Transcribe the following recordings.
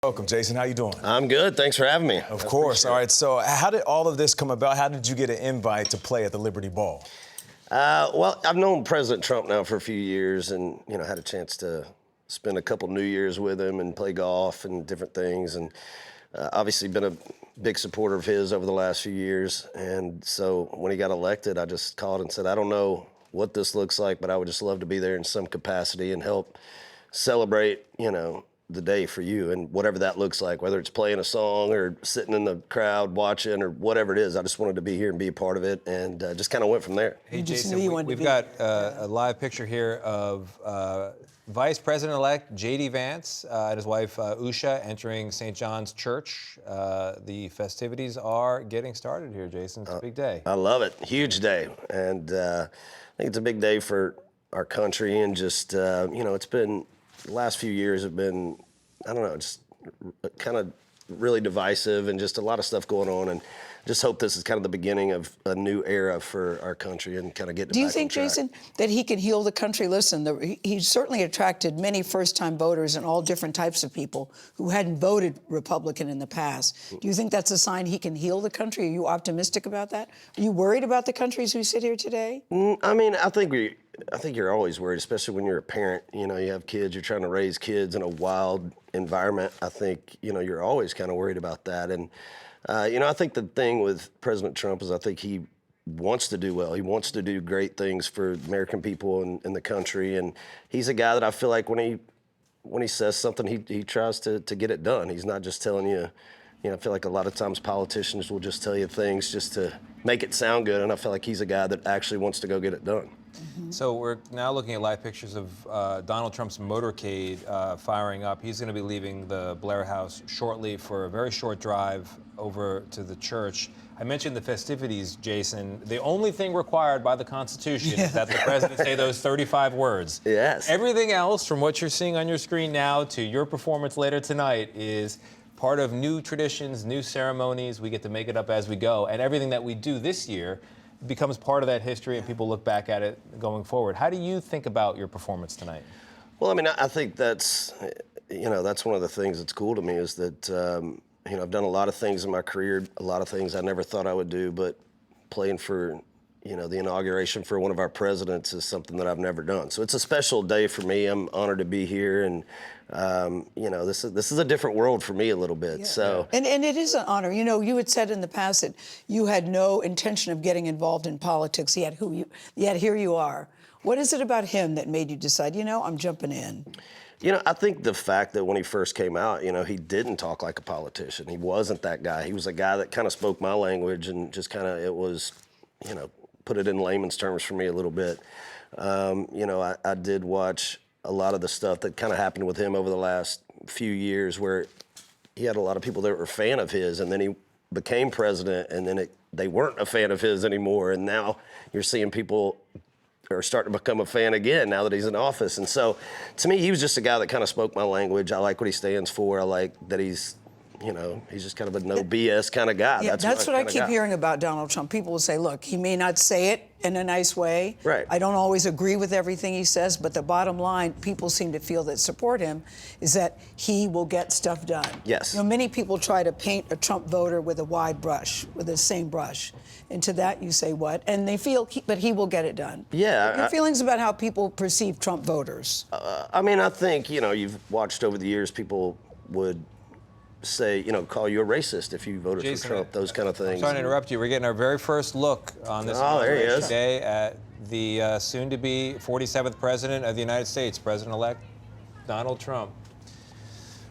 Welcome, Jason. How you doing? I'm good. Thanks for having me. Of course. All right. So how did all of this come about? How did you get an invite to play at the Liberty Ball? Well, I've known President Trump now for a few years and, had a chance to spend a couple New Years with him and play golf and different things. And obviously been a big supporter of his over the last few years. And so when he got elected, I just called and said, I don't know what this looks like, but I would just love to be there in some capacity and help celebrate, the day for you and whatever that looks like, whether it's playing a song or sitting in the crowd watching or whatever it is. I just wanted to be here and be a part of it and just kind of went from there. Hey, Jason, we've got a live picture here of Vice President-elect J.D. Vance and his wife Usha entering St. John's Church. The festivities are getting started here, Jason. It's a big day. I love it. Huge day. And I think it's a big day for our country and just, it's been, the last few years have been, just kind of really divisive and just a lot of stuff going on. And just hope this is kind of the beginning of a new era for our country and kind of getting it back on track. Do you think, Jason, that he can heal the country? Listen, he's certainly attracted many first-time voters and all different types of people who hadn't voted Republican in the past. Do you think that's a sign he can heal the country? Are you optimistic about that? Are you worried about the country as we sit here today? I think you're always worried, especially when you're a parent. You have kids, you're trying to raise kids in a wild environment. I think, you're always kind of worried about that. And, I think the thing with President Trump is I think he wants to do well. He wants to do great things for American people and the country. And he's a guy that I feel like when he says something, he tries to get it done. He's not just telling you. I feel like a lot of times politicians will just tell you things just to make it sound good, and I feel like he's a guy that actually wants to go get it done. Mm-hmm. So we're now looking at live pictures of Donald Trump's motorcade firing up. He's going to be leaving the Blair House shortly for a very short drive over to the church. I mentioned the festivities, Jason. The only thing required by the Constitution is that the president say those 35 words. Yes. Everything else, from what you're seeing on your screen now to your performance later tonight, is part of new traditions, new ceremonies. We get to make it up as we go. And everything that we do this year becomes part of that history and people look back at it going forward. How do you think about your performance tonight? Well, I think that's, that's one of the things that's cool to me is that, I've done a lot of things in my career, a lot of things I never thought I would do, but playing for, the inauguration for one of our presidents is something that I've never done. So it's a special day for me. I'm honored to be here. And, this is a different world for me a little bit. Yeah. So and it is an honor. You had said in the past that you had no intention of getting involved in politics, yet here you are. What is it about him that made you decide, I'm jumping in? I think the fact that when he first came out, he didn't talk like a politician. He wasn't that guy. He was a guy that kind of spoke my language and just kind of, it was, put it in layman's terms for me a little bit. I did watch a lot of the stuff that kind of happened with him over the last few years where he had a lot of people that were a fan of his, and then he became president, and then they weren't a fan of his anymore, and now you're seeing people are starting to become a fan again now that he's in office. And so to me, he was just a guy that kind of spoke my language. I like what he stands for. I like that he's just kind of a no BS kind of guy. Yeah, that's what I keep hearing about Donald Trump. People will say, look, he may not say it in a nice way. Right. I don't always agree with everything he says, but the bottom line, people seem to feel that support him, is that he will get stuff done. Yes. Many people try to paint a Trump voter with a wide brush, with the same brush. And to that you say what? And they feel, but he will get it done. Yeah. Your feelings about how people perceive Trump voters? I think, you've watched over the years, people would say, call you a racist if you voted Jason, for Trump, those kind of things. I'm sorry to interrupt you. We're getting our very first look on this inauguration day at the soon-to-be 47th President of the United States, President-elect Donald Trump.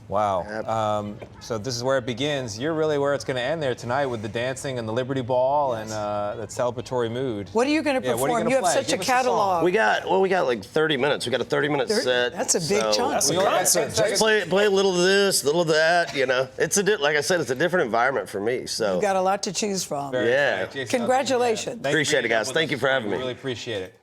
Wow. So this is where it begins. You're really where it's going to end there tonight with the dancing and the Liberty Ball and that celebratory mood. What are you going to perform? You have such a catalog. We got like 30 minutes. We got a 30-minute set. That's a big chunk. Play a little of this, a little of that. It's like I said, it's a different environment for me. So you've got a lot to choose from. Yeah. Congratulations. Appreciate it, guys. Thank you for having me. Really appreciate it.